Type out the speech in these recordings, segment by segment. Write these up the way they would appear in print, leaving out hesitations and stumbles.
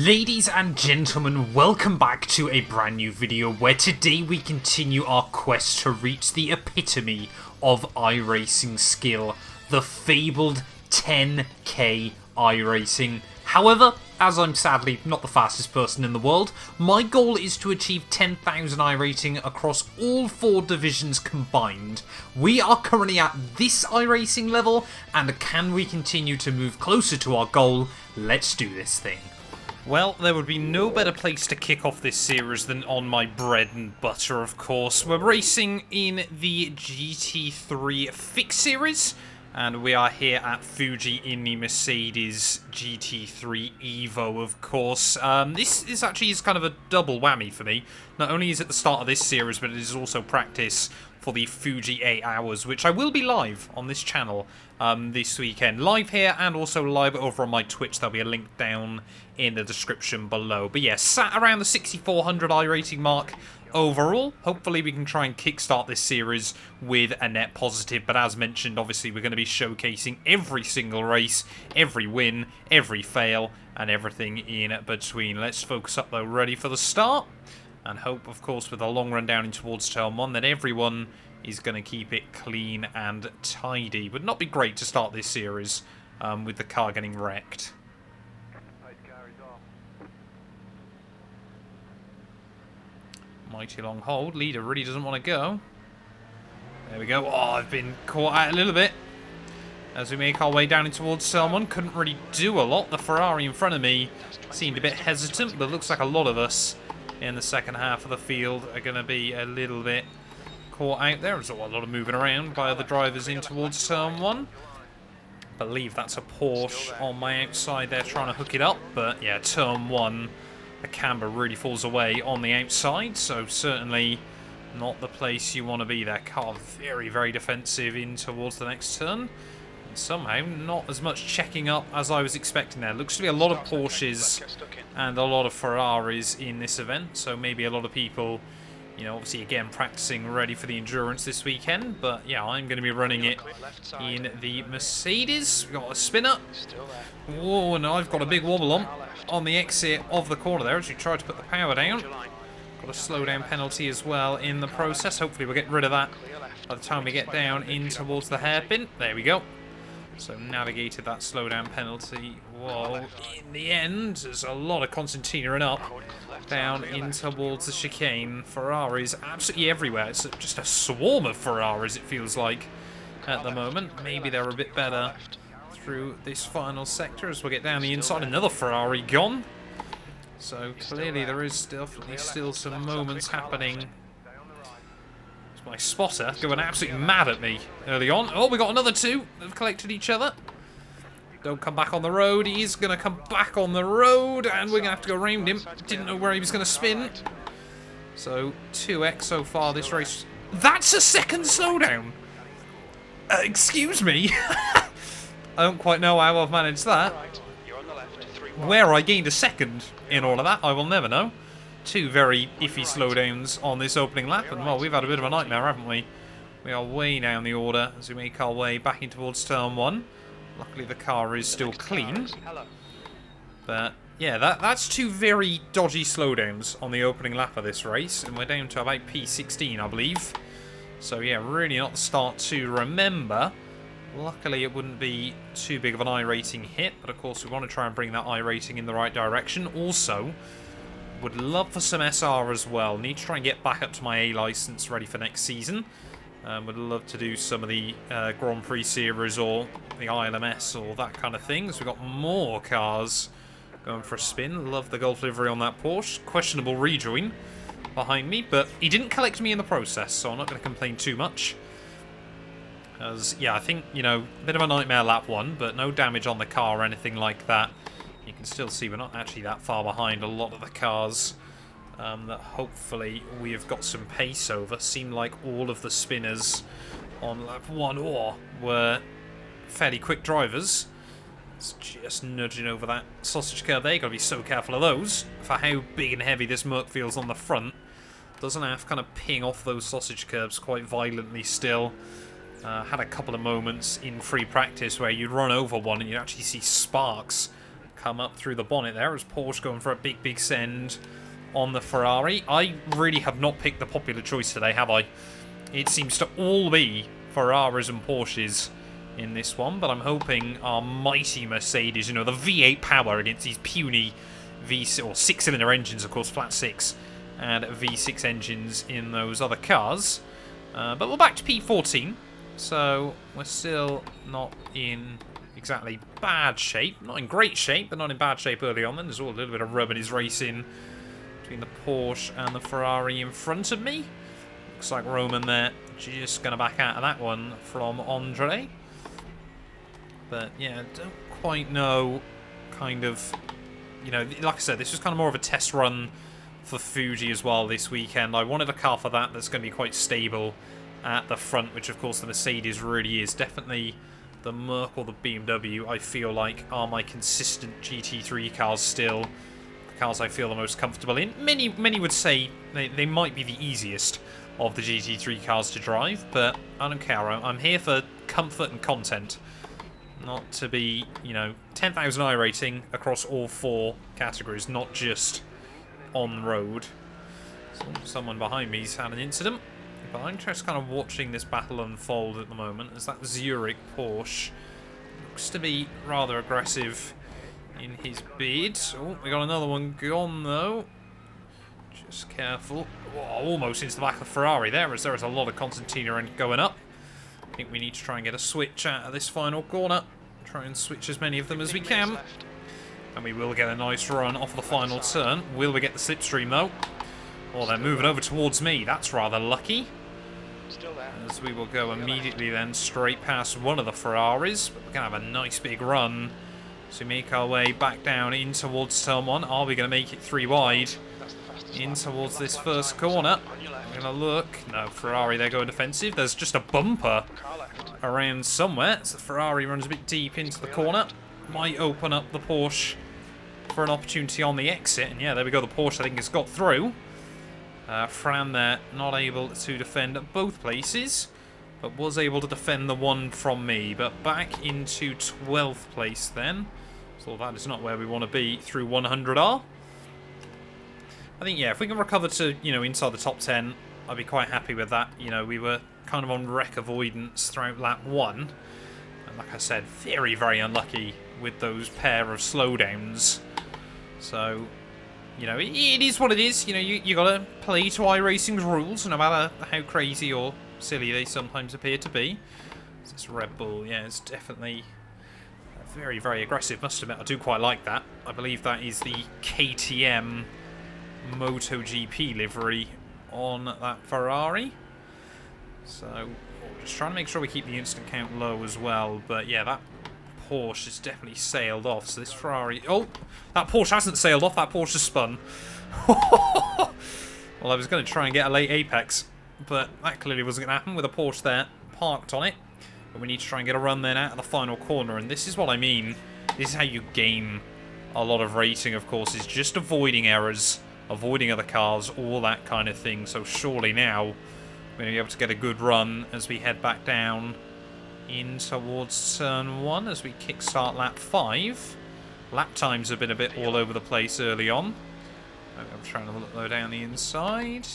Ladies and gentlemen, welcome back to a brand new video where today we continue our quest to reach the epitome of iRacing skill, the fabled 10k iRacing. However, as I'm sadly not the fastest person in the world, my goal is to achieve 10,000 iRating across all 4 divisions combined. We are currently at this iRacing level, and can we continue to move closer to our goal? Let's do this thing. Well, there would be no better place to kick off this series than on my bread and butter, of course. We're racing in the GT3 Fix series, and we are here at Fuji in the Mercedes GT3 Evo, of course. This is actually kind of a double whammy for me. Not only is it the start of this series, but it is also practice for the Fuji 8 Hours, which I will be live on this channel this weekend. Live here and also live over on my Twitch. There'll be a link down in the description below. But yeah, sat around the 6,400 iRating mark overall. Hopefully we can try and kickstart this series with a net positive. But as mentioned, obviously we're going to be showcasing every single race, every win, every fail, and everything in between. Let's focus up though, ready for the start. And hope, of course, with a long run down in towards turn 1, that everyone is going to keep it clean and tidy. Would not be great to start this series with the car getting wrecked. Mighty long hold. Leader really doesn't want to go. There we go. Oh, I've been caught out a little bit. As we make our way down in towards turn 1, couldn't really do a lot. The Ferrari in front of me seemed a bit hesitant, but it looks like a lot of us in the second half of the field are going to be a little bit caught out there. There's a lot of moving around by other drivers in towards turn 1. I believe that's a Porsche on my outside there trying to hook it up. But yeah, turn 1, the camber really falls away on the outside. So certainly not the place you want to be there. Car very, very defensive in towards the next turn. And somehow not as much checking up as I was expecting there. Looks to be a lot of Porsches and a lot of Ferraris in this event. So maybe a lot of people, you know, obviously again practicing ready for the endurance this weekend. But yeah, I'm going to be running it in the Mercedes. We've got a spinner. Whoa, and I've got a big wobble on the exit of the corner there as we try to put the power down. Got a slowdown penalty as well in the process. Hopefully we'll get rid of that by the time we get down in towards the hairpin. There we go. So navigated that slowdown penalty. Whoa, in the end, there's a lot of concertinaing up down in towards the chicane. Ferraris absolutely everywhere. It's just a swarm of Ferraris, it feels like, at the moment. Maybe they're a bit better through this final sector as we get down the inside. Another Ferrari gone. So clearly there is definitely still some moments happening. My spotter going absolutely mad at me early on. Oh, we got another 2 that have collected each other. Don't come back on the road. He's going to come back on the road, and we're going to have to go around him. Didn't know where he was going to spin. So 2x so far this race. That's a second slowdown. Excuse me. I don't quite know how I've managed that. Where I gained a second in all of that, I will never know. 2 very iffy slowdowns on this opening lap, and well, we've had a bit of a nightmare, haven't we? We are way down the order as we make our way back in towards turn 1. Luckily the car is still clean. But yeah, that's 2 very dodgy slowdowns on the opening lap of this race, and we're down to about P16, I believe. So yeah, really not the start to remember. Luckily it wouldn't be too big of an iRating hit, but of course we want to try and bring that iRating in the right direction. Also, would love for some SR as well. Need to try and get back up to my A license ready for next season. Would love to do some of the Grand Prix series or the ILMS or that kind of thing. So we've got more cars going for a spin. Love the Golf livery on that Porsche. Questionable rejoin behind me, but he didn't collect me in the process, so I'm not going to complain too much. As yeah, I think, you know, a bit of a nightmare lap 1, but no damage on the car or anything like that. You can still see we're not actually that far behind a lot of the cars that hopefully we have got some pace over. Seemed like all of the spinners on lap 1 were fairly quick drivers. It's just nudging over that sausage curb there. You've got to be so careful of those for how big and heavy this Merc feels on the front. Doesn't have to kind of ping off those sausage curbs quite violently still. Had a couple of moments in free practice where you'd run over one and you'd actually see sparks come up through the bonnet there as Porsche going for a big send on the Ferrari. I really have not picked the popular choice today, have I? It seems to all be Ferraris and Porsches in this one, but I'm hoping our mighty Mercedes, you know, the V8 power against these puny V6 or six-cylinder engines, of course, flat six, and V6 engines in those other cars. But we're back to P14, so we're still not in exactly bad shape. Not in great shape, but not in bad shape early on. Then there's all a little bit of rub in his racing between the Porsche and the Ferrari in front of me. Looks like Roman there just going to back out of that one from Andre. But yeah, don't quite know, kind of, you know, like I said, this was kind of more of a test run for Fuji as well this weekend. I wanted a car for that that's going to be quite stable at the front, which of course the Mercedes really is. Definitely the Merc or the BMW, I feel like, are my consistent GT3 cars still. The cars I feel the most comfortable in. Many would say they might be the easiest of the GT3 cars to drive, but I don't care. I'm here for comfort and content. Not to be, you know, 10,000 iRating across all four categories, not just on road. So someone behind me's had an incident. But I'm just kind of watching this battle unfold at the moment as that Zurich Porsche looks to be rather aggressive in his bid. Oh, we got another one gone though. Just careful. Oh, almost into the back of the Ferrari there, as there is a lot of Constantina going up. I think we need to try and get a switch out of this final corner. Try and switch as many of them as we can. And we will get a nice run off the final turn. Will we get the slipstream though? Oh, they're moving over towards me. That's rather lucky. As we will go immediately then straight past one of the Ferraris. But we're going to have a nice big run. So we make our way back down in towards turn one. Are we going to make it three wide? In towards this first corner. I'm going to look. No, Ferrari, they're going defensive. There's just a bumper around somewhere. So the Ferrari runs a bit deep into the corner. Might open up the Porsche for an opportunity on the exit. And yeah, there we go. The Porsche, I think, has got through. Fran there, not able to defend at both places, but was able to defend the one from me. But back into 12th place then. So that is not where we want to be through 100R. I think, yeah, if we can recover to, you know, inside the top 10, I'd be quite happy with that. You know, we were kind of on wreck avoidance throughout lap 1. And like I said, very unlucky with those pair of slowdowns. So, you know, it is what it is. You know, you got to play to iRacing's rules, no matter how crazy or silly they sometimes appear to be. This Red Bull, yeah, it's definitely very aggressive, must admit. I do quite like that. I believe that is the KTM MotoGP livery on that Ferrari. So, just trying to make sure we keep the instant count low as well. But yeah, that Porsche has definitely sailed off. So this Ferrari... Oh, that Porsche hasn't sailed off. That Porsche has spun. Well, I was going to try and get a late apex, but that clearly wasn't going to happen with a Porsche there parked on it. But we need to try and get a run then out of the final corner. And this is what I mean. This is how you gain a lot of rating, of course, is just avoiding errors, avoiding other cars, all that kind of thing. So surely now we're going to be able to get a good run as we head back down in towards turn 1 as we kickstart lap 5. Lap times have been a bit all over the place early on. I'm trying to look low down the inside.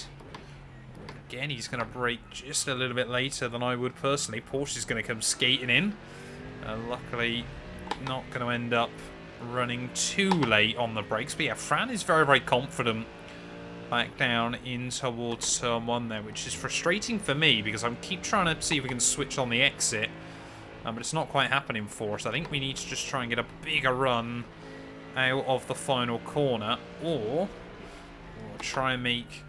Again, he's going to brake just a little bit later than I would personally. Porsche's going to come skating in. Luckily, not going to end up running too late on the brakes. But yeah, Fran is very confident back down in towards turn 1 there, which is frustrating for me because I keep trying to see if we can switch on the exit. But it's not quite happening for us. I think we need to just try and get a bigger run out of the final corner, or try and make,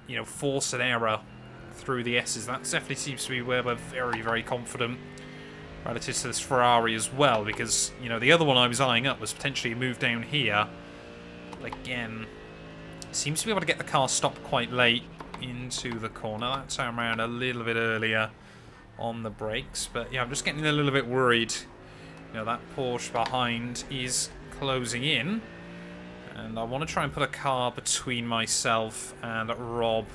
you know, force an error through the S's. That definitely seems to be where we're very confident relative to this Ferrari as well, because, you know, the other one I was eyeing up was potentially a move down here. But again, seems to be able to get the car stopped quite late into the corner. That time around a little bit earlier on the brakes, but yeah, I'm just getting a little bit worried. You know, that Porsche behind is closing in, and I want to try and put a car between myself and Rob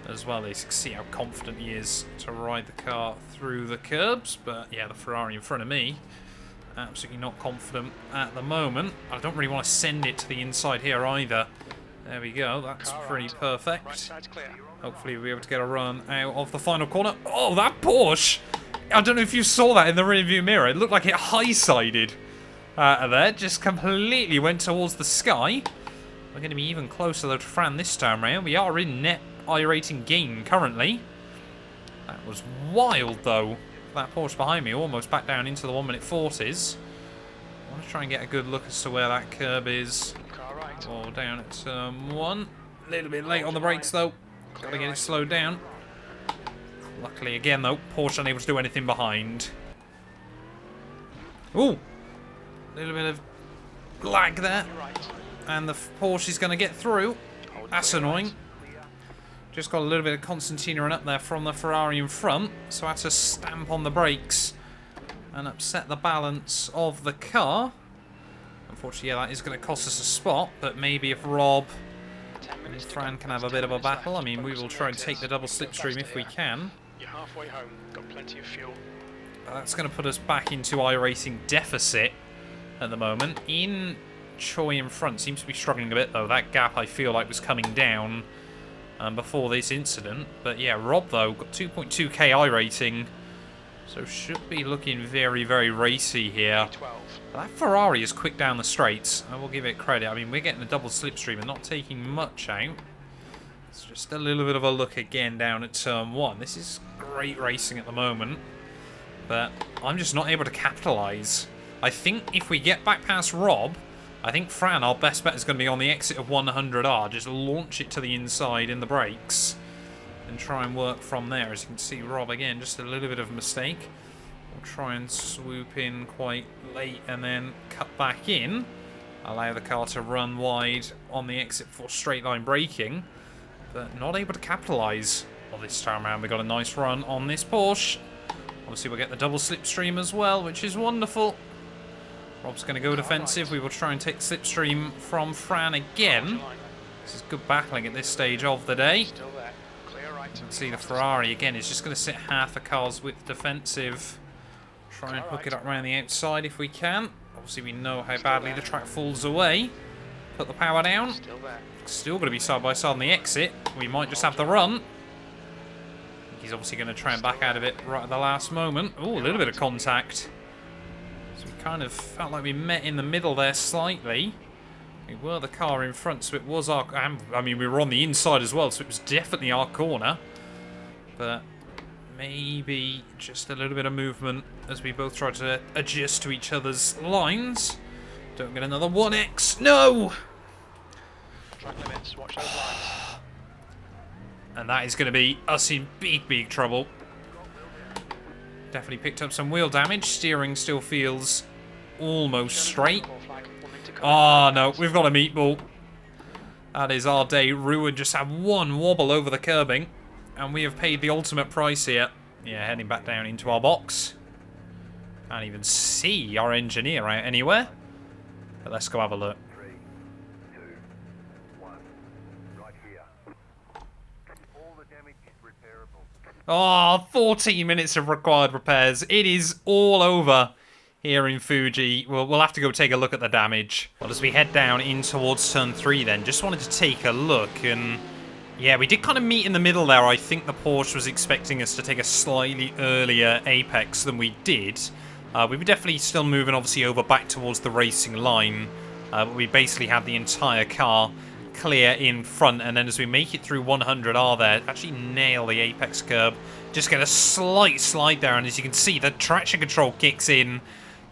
as well. They can see how confident he is to ride the car through the curbs. But yeah, the Ferrari in front of me Absolutely not confident at the moment. I don't really want to send it to the inside here either. There we go. That's pretty perfect. Hopefully we'll be able to get a run out of the final corner. Oh, that Porsche! I don't know if you saw that in the rearview mirror. It looked like it high-sided there. Just completely went towards the sky. We're going to be even closer though to Fran this time round. We are in net iRating gain currently. That was wild though. That Porsche behind me almost back down into the 1 minute 40s. I want to try and get a good look as to where that curb is. Oh, down at turn 1. A little bit late on the brakes though. Got to get it slowed down. Luckily again though, Porsche unable to do anything behind. Ooh! A little bit of lag there. And the Porsche is going to get through. That's annoying. Just got a little bit of concertina up there from the Ferrari in front, so I had to stamp on the brakes and upset the balance of the car. Unfortunately, yeah, that is going to cost us a spot, but maybe if Rob and Fran can have a bit of a battle, I mean, we will try and take the double slipstream if we can. You're halfway home, got plenty of fuel. That's going to put us back into iRacing deficit at the moment. Choi in front seems to be struggling a bit, though. That gap, I feel like, was coming down before this incident. But yeah, Rob though got 2.2k iRating, so should be looking very, very racy here. That Ferrari is quick down the straights. I will give it credit. I mean, we're getting a double slipstream and not taking much out. It's just a little bit of a look again down at turn 1. This is great racing at the moment, but I'm just not able to capitalise. I think if we get back past Rob, I think Fran, our best bet is going to be on the exit of 100R. Just launch it to the inside in the brakes and try and work from there. As you can see, Rob, again, just a little bit of a mistake. We'll try and swoop in quite late and then cut back in. Allow the car to run wide on the exit for straight line braking, but not able to capitalise. Well, this time around, we got a nice run on this Porsche. Obviously, we'll get the double slipstream as well, which is wonderful. Rob's going to go defensive. We will try and take slipstream from Fran again. This is good battling at this stage of the day. You can see the Ferrari again is just going to sit half a car's width defensive. Try and hook it up around the outside if we can. Obviously we know how badly the track falls away. Put the power down. Still going to be side by side on the exit. We might just have the run. He's obviously going to try and back out of it right at the last moment. Oh, a little bit of contact. So we kind of felt like we met in the middle there slightly. We were the car in front, so it was our... I mean, we were on the inside as well, so it was definitely our corner. But maybe just a little bit of movement as we both try to adjust to each other's lines. Don't get another 1x. No! Track limits, watch those lines. And that is going to be us in big, big trouble. Definitely picked up some wheel damage. Steering still feels almost straight. Oh, no. We've got a meatball. That is our day ruined. Just had one wobble over the curbing. And we have paid the ultimate price here. Yeah, heading back down into our box. Can't even see our engineer out anywhere. But let's go have a look. 3, 2, 1. Right here. All the damage is repairable. Oh, 14 minutes of required repairs. It is all over here in Fuji. We'll have to go take a look at the damage. Well, as we head down in towards turn 3 then, just wanted to take a look. And yeah, we did kind of meet in the middle there. I think the Porsche was expecting us to take a slightly earlier apex than we did. We were definitely still moving, obviously, over back towards the racing line. But we basically had the entire car clear in front. And then as we make it through 100R there, actually nail the apex curb. Just get a slight slide there. And as you can see, the traction control kicks in,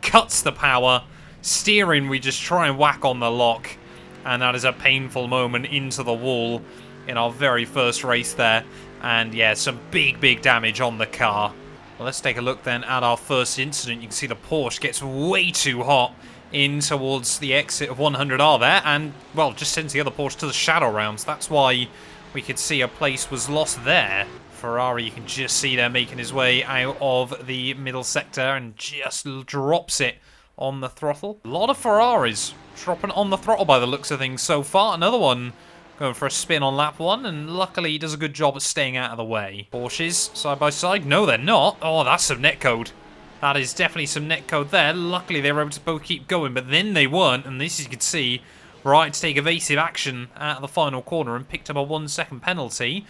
cuts the power. Steering, we just try and whack on the lock. And that is a painful moment into the wall in our very first race there. And yeah, some big, big damage on the car. Well, let's take a look then at our first incident. You can see the Porsche gets way too hot in towards the exit of 100R there. And, well, just sends the other Porsche to the shadow rounds. That's why we could see a place was lost there. Ferrari, you can just see there making his way out of the middle sector and just drops it on the throttle. A lot of Ferraris dropping on the throttle by the looks of things so far. Another one going for a spin on lap 1, and luckily he does a good job at staying out of the way. Porsches, side by side. No, they're not. Oh, that's some netcode. That is definitely some netcode there. Luckily, they were able to both keep going, but then they weren't. And this, as you can see, right to take evasive action at the final corner and picked up a 1 second penalty.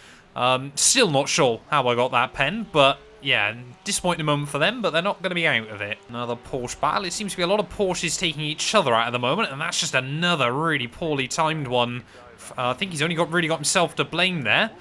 Still not sure how I got that pen, but yeah, disappointing moment for them, but they're not going to be out of it. Another Porsche battle. It seems to be a lot of Porsches taking each other out at the moment, and that's just another really poorly timed one. I think he's only really got himself to blame there.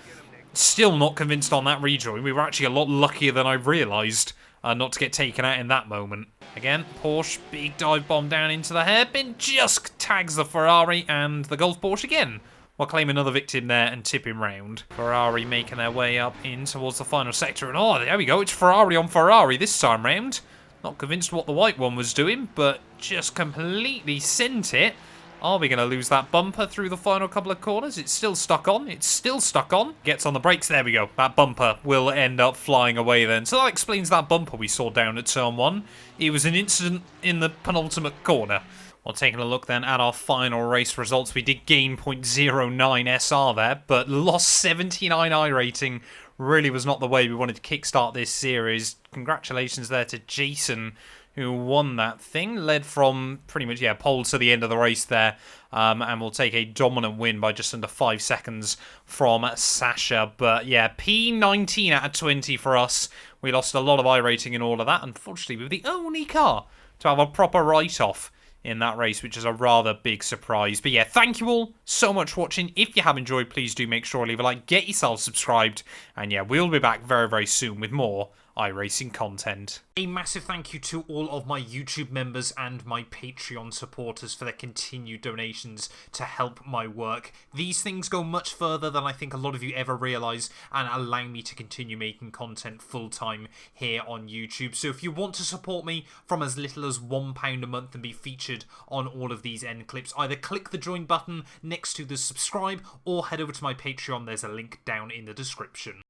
Still not convinced on that rejoin. We were actually a lot luckier than I realised not to get taken out in that moment. Again, Porsche, big dive bomb down into the hairpin, just tags the Ferrari and the Golf Porsche again. We'll claim another victim there and tip him round. Ferrari making their way up in towards the final sector. And oh, there we go. It's Ferrari on Ferrari this time round. Not convinced what the white one was doing, but just completely sent it. Are we going to lose that bumper through the final couple of corners? It's still stuck on. It's still stuck on. Gets on the brakes. There we go. That bumper will end up flying away then. So that explains that bumper we saw down at turn 1. It was an incident in the penultimate corner. Well, taking a look then at our final race results, we did gain 0.09 SR there, but lost 79 iRating. Really was not the way we wanted to kickstart this series. Congratulations there to Jason, who won that thing. Led from pretty much, yeah, pole to the end of the race there. And will take a dominant win by just under 5 seconds from Sasha. But yeah, P19 out of 20 for us. We lost a lot of iRating in all of that. Unfortunately, we were the only car to have a proper write-off in that race, which is a rather big surprise. But yeah, thank you all so much for watching. If you have enjoyed, please do make sure to leave a like, get yourself subscribed, and yeah, we'll be back very, very soon with more iRacing content. A massive thank you to all of my YouTube members and my Patreon supporters for their continued donations to help my work. These things go much further than I think a lot of you ever realise and allow me to continue making content full-time here on YouTube. So if you want to support me from as little as £1 a month and be featured on all of these end clips, either click the join button next to the subscribe or head over to my Patreon. There's a link down in the description.